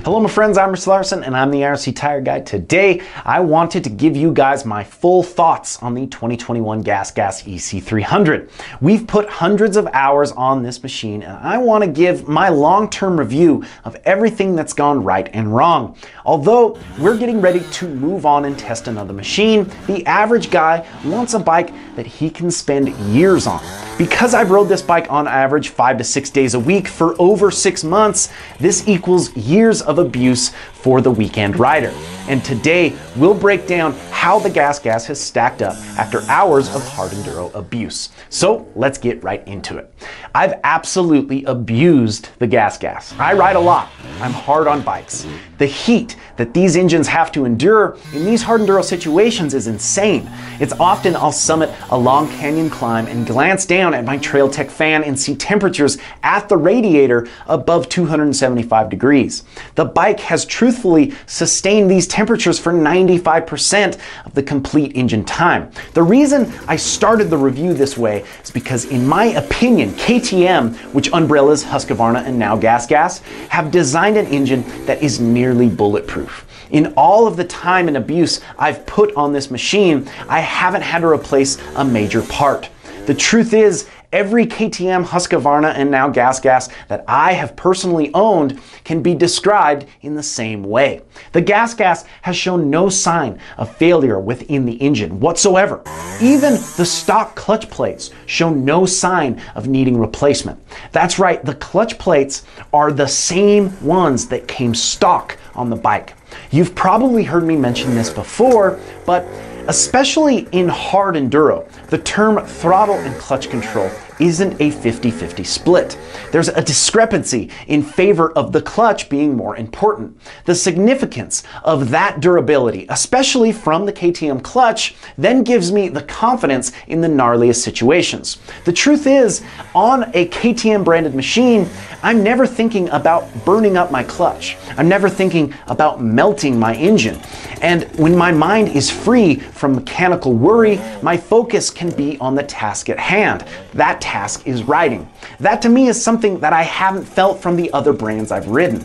Hello my friends, I'm Russ Larson and I'm the RC Tire Guy. Today I wanted to give you guys my full thoughts on the 2021 GasGas EC300. We've put hundreds of hours on this machine and I want to give my long-term review of everything that's gone right and wrong. Although we're getting ready to move on and test another machine, the average guy wants a bike that he can spend years on. Because I've rode this bike on average 5 to 6 days a week for over 6 months, this equals years of abuse for the weekend rider. And today we'll break down how the GasGas has stacked up after hours of hard enduro abuse. So let's get right into it. I've absolutely abused the GasGas. I ride a lot. I'm hard on bikes. The heat that these engines have to endure in these hard enduro situations is insane. It's often I'll summit a long canyon climb and glance down at my Trailtech fan and see temperatures at the radiator above 275 degrees. The bike has truthfully sustained these temperatures for 95% of the complete engine time. The reason I started the review this way is because in my opinion, KTM, which umbrellas Husqvarna and now GasGas, have designed an engine that is nearly bulletproof. In all of the time and abuse I've put on this machine, I haven't had to replace a major part. The truth is, every KTM, Husqvarna, and now GasGas that I have personally owned can be described in the same way. The GasGas has shown no sign of failure within the engine whatsoever. Even the stock clutch plates show no sign of needing replacement. That's right, the clutch plates are the same ones that came stock on the bike. You've probably heard me mention this before, but especially in hard enduro, the term throttle and clutch control isn't a 50-50 split. There's a discrepancy in favor of the clutch being more important. The significance of that durability, especially from the KTM clutch, then gives me the confidence in the gnarliest situations. The truth is, on a KTM branded machine, I'm never thinking about burning up my clutch. I'm never thinking about melting my engine. And when my mind is free from mechanical worry, my focus can be on the task at hand. That task is riding. That to me is something that I haven't felt from the other brands I've ridden.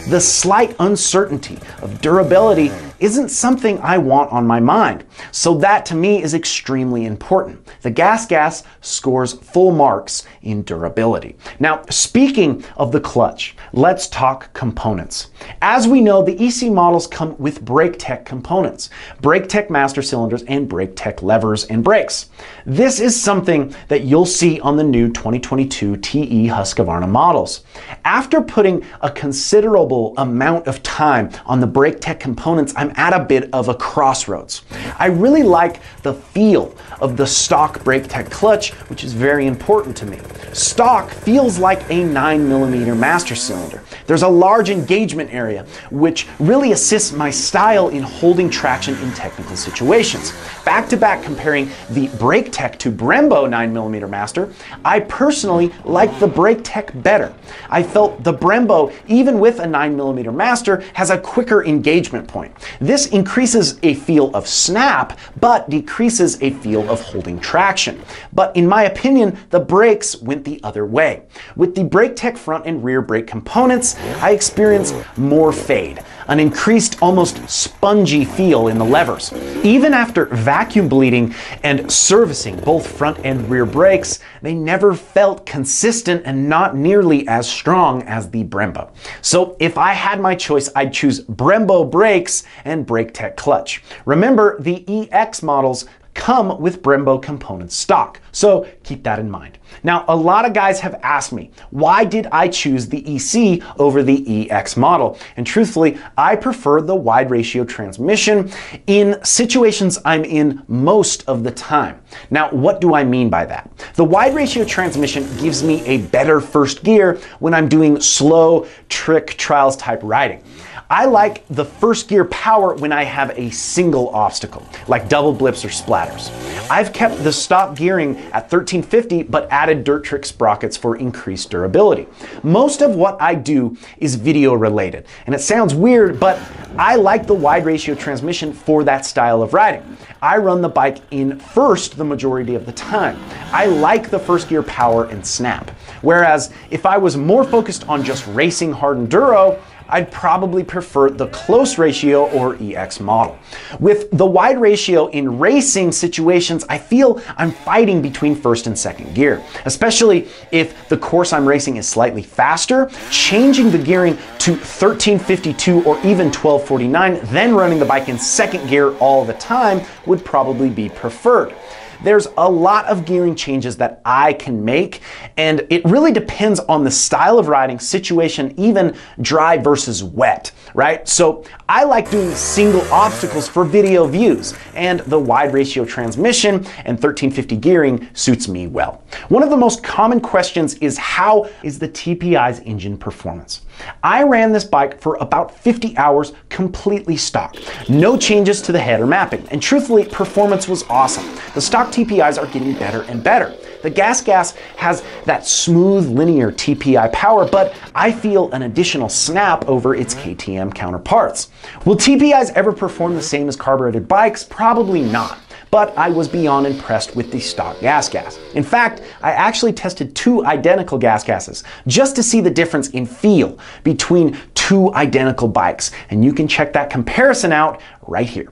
The slight uncertainty of durability isn't something I want on my mind. So that to me is extremely important. The GasGas scores full marks in durability. Now, speaking of the clutch, let's talk components. As we know, the EC models come with BrakeTech components, BrakeTech master cylinders and BrakeTech levers and brakes. This is something that you'll see on the new 2022 TE Husqvarna models. After putting a considerable amount of time on the BrakeTech components, I'm at a bit of a crossroads. I really like the feel of the stock BrakeTech clutch, which is very important to me. Stock feels like a 9mm master cylinder. There's a large engagement area, which really assists my style in holding traction in technical situations. Back to back comparing the BrakeTech to Brembo 9mm master, I personally like the BrakeTech better. I felt the Brembo, even with a 9mm master, has a quicker engagement point. This increases a feel of snap, but decreases a feel of holding traction. But in my opinion, the brakes went the other way. With the BrakeTech front and rear brake components, I experienced more fade, an increased, almost spongy feel in the levers. Even after vacuum bleeding and servicing both front and rear brakes, they never felt consistent and not nearly as strong as the Brembo. So if I had my choice, I'd choose Brembo brakes and BrakeTech clutch. Remember, the EX models come with Brembo components stock, so keep that in mind. Now, a lot of guys have asked me, why did I choose the EC over the EX model? And truthfully, I prefer the wide ratio transmission in situations I'm in most of the time. Now, what do I mean by that? The wide ratio transmission gives me a better first gear when I'm doing slow trick trials type riding. I like the first gear power when I have a single obstacle, like double blips or splatters. I've kept the stock gearing at 1350, but added dirt trick sprockets for increased durability. Most of what I do is video related, and it sounds weird, but I like the wide ratio transmission for that style of riding. I run the bike in first the majority of the time. I like the first gear power and snap. Whereas if I was more focused on just racing hard enduro, I'd probably prefer the close ratio or EX model. With the wide ratio in racing situations, I feel I'm fighting between first and second gear, especially if the course I'm racing is slightly faster. Changing the gearing to 1352 or even 1249, then running the bike in second gear all the time would probably be preferred. There's a lot of gearing changes that I can make, and it really depends on the style of riding, situation, even dry versus wet, right? So I like doing single obstacles for video views, and the wide ratio transmission and 1350 gearing suits me well. One of the most common questions is, how is the TPI's engine performance? I ran this bike for about 50 hours completely stock. No changes to the head or mapping, and truthfully, performance was awesome. The stock TPIs are getting better and better. The GasGas has that smooth linear TPI power, but I feel an additional snap over its KTM counterparts. Will TPIs ever perform the same as carbureted bikes? Probably not. But I was beyond impressed with the stock GasGas. In fact, I actually tested two identical GasGases just to see the difference in feel between two identical bikes, and you can check that comparison out right here.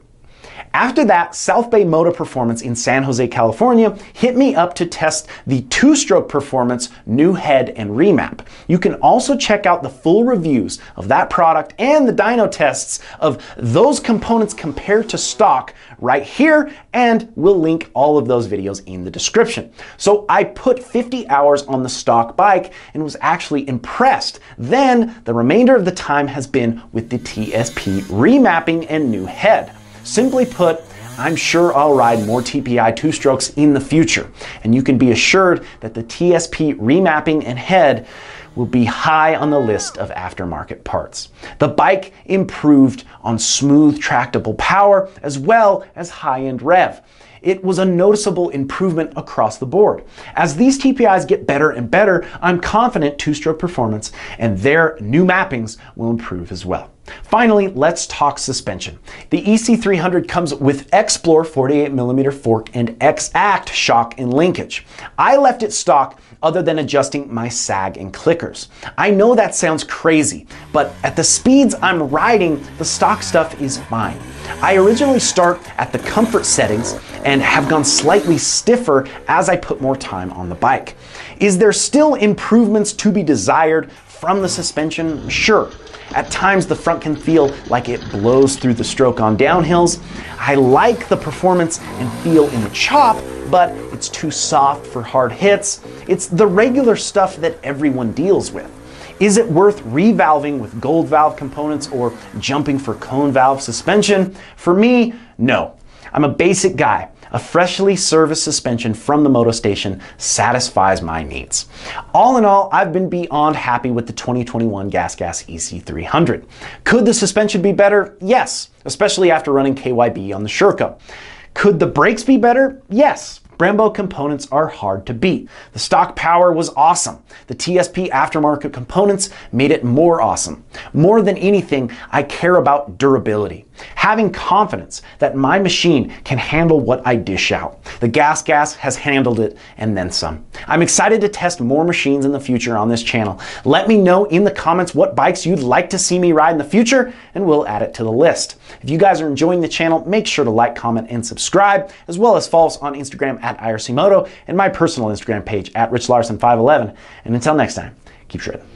After that, South Bay Moto Performance in San Jose, California hit me up to test the two-stroke performance new head and remap. You can also check out the full reviews of that product and the dyno tests of those components compared to stock right here, and we'll link all of those videos in the description. So I put 50 hours on the stock bike and was actually impressed. Then the remainder of the time has been with the TSP remapping and new head. Simply put, I'm sure I'll ride more TPI two-strokes in the future, and you can be assured that the TSP remapping and head will be high on the list of aftermarket parts. The bike improved on smooth, tractable power as well as high-end rev. It was a noticeable improvement across the board. As these TPIs get better and better, I'm confident two-stroke performance and their new mappings will improve as well. Finally, let's talk suspension. The EC300 comes with Explore 48mm fork and X-Act shock and linkage. I left it stock other than adjusting my sag and clickers. I know that sounds crazy, but at the speeds I'm riding, the stock stuff is fine. I originally start at the comfort settings and have gone slightly stiffer as I put more time on the bike. Is there still improvements to be desired from the suspension? Sure. At times the front can feel like it blows through the stroke on downhills. I like the performance and feel in the chop, but it's too soft for hard hits. It's the regular stuff that everyone deals with. Is it worth revalving with gold valve components or jumping for cone valve suspension? For me, no. I'm a basic guy. A freshly serviced suspension from the Moto Station satisfies my needs. All in all, I've been beyond happy with the 2021 GasGas EC300. Could the suspension be better? Yes, especially after running KYB on the Sherco. Could the brakes be better? Yes. Brembo components are hard to beat. The stock power was awesome. The TSP aftermarket components made it more awesome. More than anything, I care about durability. Having confidence that my machine can handle what I dish out. The GasGas has handled it and then some. I'm excited to test more machines in the future on this channel. Let me know in the comments what bikes you'd like to see me ride in the future, and we'll add it to the list. If you guys are enjoying the channel, make sure to like, comment, and subscribe, as well as follow us on Instagram at IRC Moto and my personal Instagram page at RichLarson511. And until next time, keep shredding.